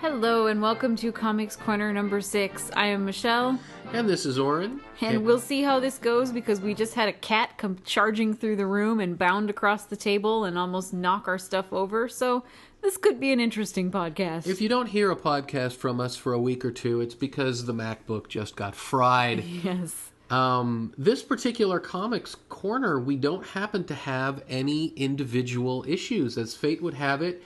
Hello and welcome to Comics Corner number 6. I am Michelle. And this is Oren. And we'll see how this goes because we just had a cat come charging through the room and bound across the table and almost knock our stuff over. So this could be an interesting podcast. If you don't hear a podcast from us for a week or two, it's because the MacBook just got fried. Yes. This particular Comics Corner, we don't happen to have any individual issues. As fate would have it,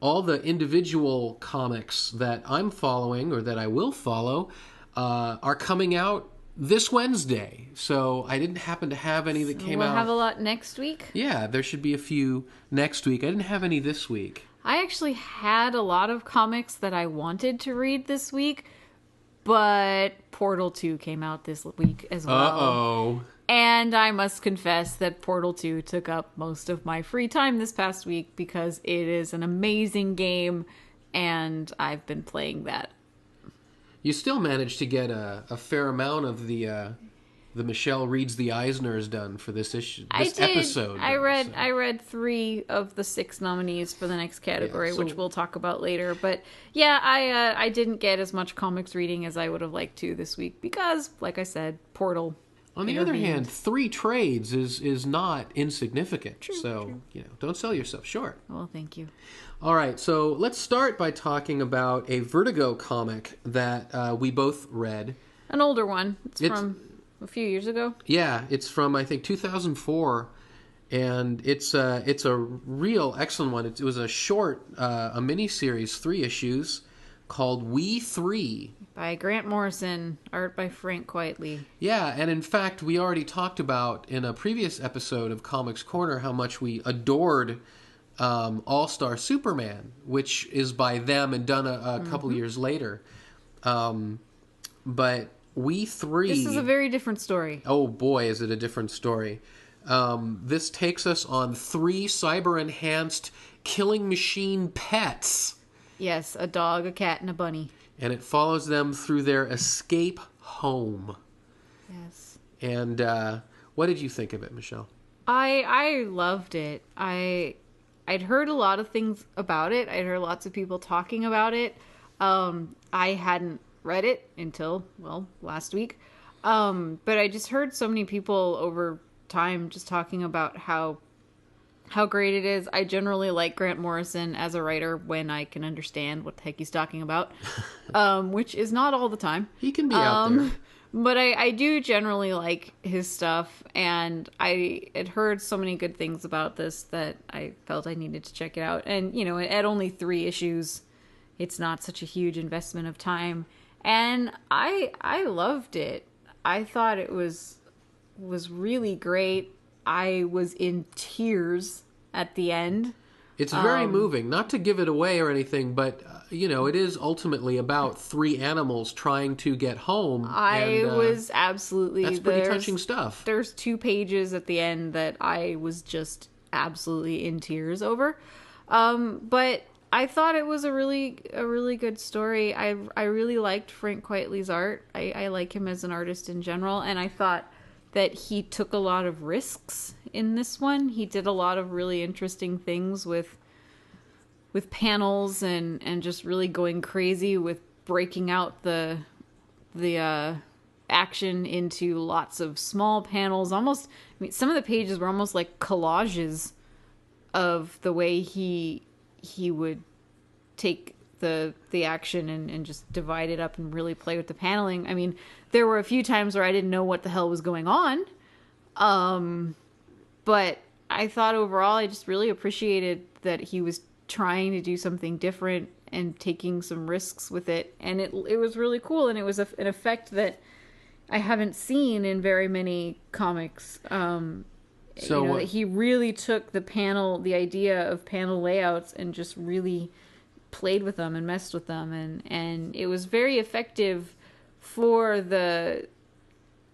all the individual comics that I'm following, or that I will follow, are coming out this Wednesday. So I didn't happen to have any that came out. We'll have a lot next week? Yeah, there should be a few next week. I didn't have any this week. I actually had a lot of comics that I wanted to read this week, but Portal 2 came out this week as well. Uh-oh. And I must confess that Portal 2 took up most of my free time this past week because it is an amazing game, and I've been playing that. You still managed to get a fair amount of the Michelle Reads the Eisners done for this issue, episode. I read 3 of the 6 nominees for the next category, which we'll talk about later. But yeah, I didn't get as much comics reading as I would have liked to this week because, like I said, Portal. On the other hand, 3 trades is not insignificant. True. Don't sell yourself short. Well, thank you. All right, so let's start by talking about a Vertigo comic that we both read. An older one. It's from a few years ago. Yeah, it's from, I think, 2004, and it's a real excellent one. It was a short, a mini-series, 3 issues, called We 3. By Grant Morrison, art by Frank Quitely. Yeah, and in fact, we already talked about in a previous episode of Comics Corner how much we adored All-Star Superman, which is by them and done a couple years later. But We 3... This is a very different story. Oh boy, is it a different story. This takes us on 3 cyber-enhanced killing machine pets. Yes, a dog, a cat, and a bunny. And it follows them through their escape home. Yes. And what did you think of it, Michelle? I loved it. I'd heard a lot of things about it. I'd heard lots of people talking about it. I hadn't read it until, last week. But I just heard so many people over time just talking about how great it is. I generally like Grant Morrison as a writer when I can understand what the heck he's talking about, which is not all the time. He can be out there. But I do generally like his stuff, and I had heard so many good things about this that I felt I needed to check it out. And, at only 3 issues, it's not such a huge investment of time. And I loved it. I thought it was really great. I was in tears at the end. It's very moving. Not to give it away or anything, but, it is ultimately about 3 animals trying to get home. I was absolutely... That's pretty touching stuff. There's 2 pages at the end that I was just absolutely in tears over. But I thought it was a really good story. I really liked Frank Quitely's art. I like him as an artist in general, and I thought that he took a lot of risks in this one. He did a lot of really interesting things with panels and just really going crazy with breaking out the action into lots of small panels. Almost, some of the pages were almost like collages of the way he would take the action and just divide it up and really play with the paneling. There were a few times where I didn't know what the hell was going on. But I thought overall I just really appreciated that he was trying to do something different and taking some risks with it. And it was really cool, and it was an effect that I haven't seen in very many comics. That he really took the idea of panel layouts and just really played with them and messed with them, and it was very effective for the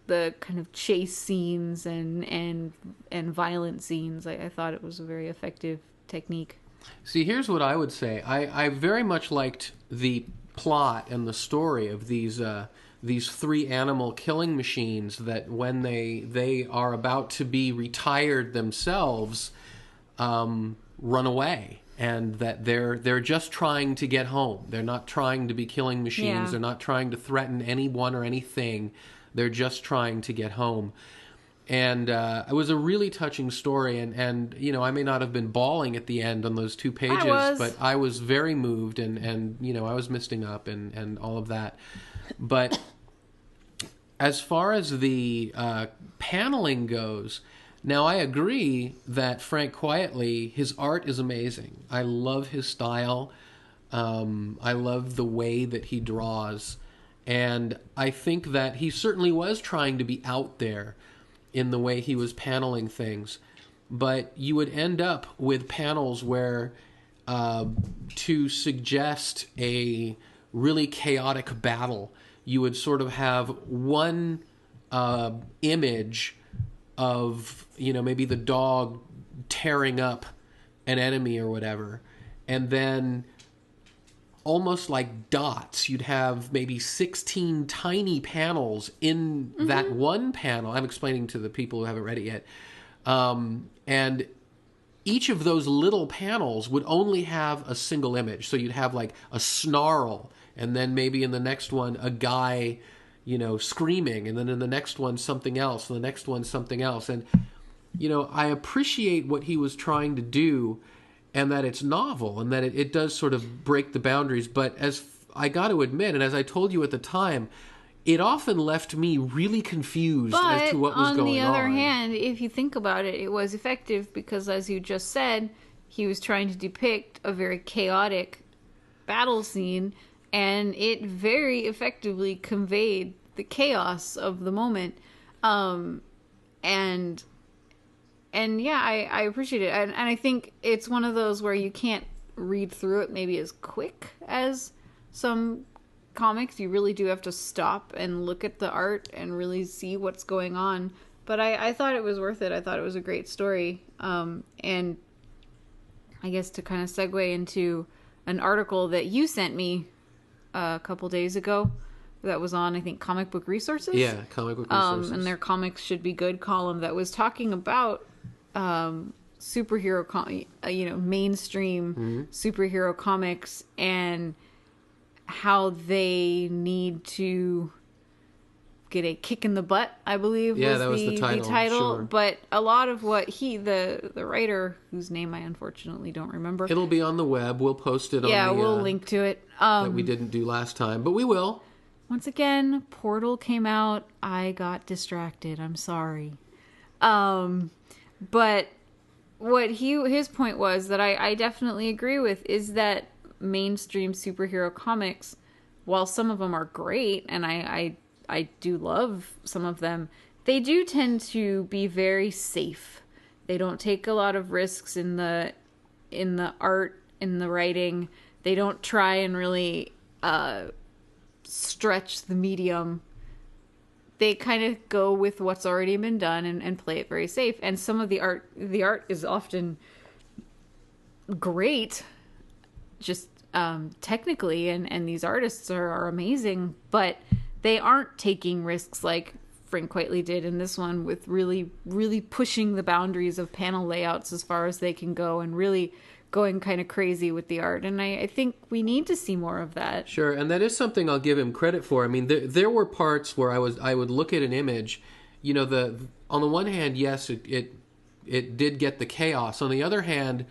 kind of chase scenes and violent scenes. I thought it was a very effective technique. See, here's what I would say. I very much liked the plot and the story of these 3 animal killing machines that when they are about to be retired themselves, run away. and that they're just trying to get home. They're not trying to be killing machines. Yeah. They're not trying to threaten anyone or anything. They're just trying to get home. And it was a really touching story. And you know, I may not have been bawling at the end on those 2 pages, but I was very moved, and you know, I was misting up and all of that. But as far as the paneling goes, now I agree that Frank Quietly, his art is amazing. I love his style. I love the way that he draws. And I think that he certainly was trying to be out there in the way he was paneling things. But you would end up with panels where to suggest a really chaotic battle, you would sort of have one image of, you know, maybe the dog tearing up an enemy or whatever, and then almost like dots, you'd have maybe 16 tiny panels in that one panel. I'm explaining to the people who haven't read it yet. And each of those little panels would only have a single image. So you'd have like a snarl, and then maybe in the next one, a guy, you know, screaming, and then in the next one, something else, and the next one, something else. And, you know, I appreciate what he was trying to do, and that it's novel, and that it does sort of break the boundaries. But as I got to admit, and as I told you at the time, it often left me really confused as to what was going on. On the other hand, if you think about it, it was effective because, as you just said, he was trying to depict a very chaotic battle scene, and it very effectively conveyed the chaos of the moment. And yeah, I appreciate it. And I think it's one of those where you can't read through it maybe as quick as some comics. You really do have to stop and look at the art and really see what's going on. But I thought it was worth it. I thought it was a great story. And I guess to kind of segue into an article that you sent me a couple days ago that was on, I think, Comic Book Resources. Yeah, Comic Book Resources. And their Comics Should Be Good column that was talking about superhero, mainstream superhero comics and how they need to get a kick in the butt, I believe. Yeah, that was the title. Sure. But a lot of what the writer, whose name I unfortunately don't remember. It'll be on the web. We'll post it on Yeah, we'll link to it. That we didn't do last time, but we will. Once again, Portal came out. I got distracted. I'm sorry. But what his point was that I definitely agree with is that mainstream superhero comics, while some of them are great, and I do love some of them, they do tend to be very safe. They don't take a lot of risks in the art, in the writing. They don't try and really stretch the medium. They kind of go with what's already been done and play it very safe. And some of the art is often great, just technically, and these artists are amazing, but they aren't taking risks like Frank Quitely did in this one, with really, really pushing the boundaries of panel layouts as far as they can go and really going kind of crazy with the art. And I think we need to see more of that. Sure, and that is something I'll give him credit for. I mean, there were parts where I would look at an image, you know, on the one hand, yes, it did get the chaos. On the other hand,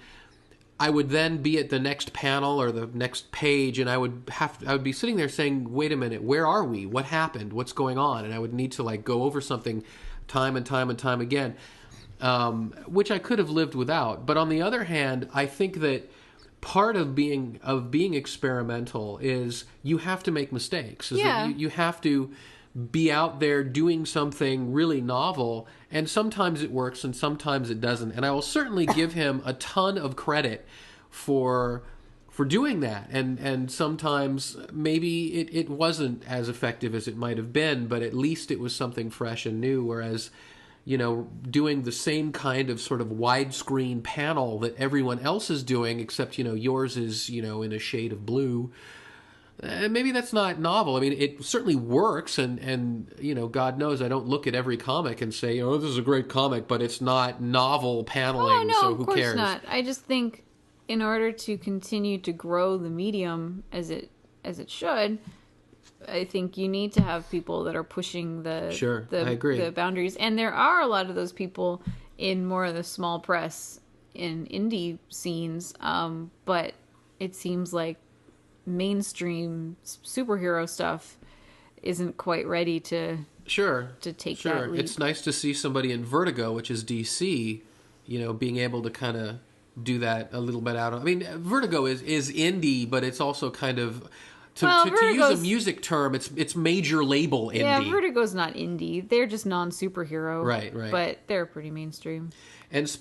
I would then be at the next panel or the next page, and I would be sitting there saying, wait a minute, where are we? What happened? What's going on? And I would need to like go over something time and time and time again. Which I could have lived without. But on the other hand, I think that part of being experimental is you have to make mistakes. Yeah. You have to be out there doing something really novel, and sometimes it works and sometimes it doesn't. And I will certainly give him a ton of credit for doing that. And sometimes maybe it wasn't as effective as it might have been, but at least it was something fresh and new, whereas, you know, doing the same kind of sort of widescreen panel that everyone else is doing, except, you know, yours is, you know, in a shade of blue. Maybe that's not novel. I mean, it certainly works, and you know, God knows I don't look at every comic and say, oh, this is a great comic, but it's not novel paneling, so who cares? Of course not. I just think in order to continue to grow the medium as it should, I think you need to have people that are pushing Sure, I agree. the boundaries. And there are a lot of those people in more of the small press in indie scenes, but it seems like mainstream superhero stuff isn't quite ready to take that leap. It's nice to see somebody in Vertigo, which is DC, being able to kind of do that a little bit out of. I mean, Vertigo is indie, but it's also kind of to use a music term, it's major label indie. Yeah, Vertigo's not indie; they're just non-superhero. Right. But they're pretty mainstream. And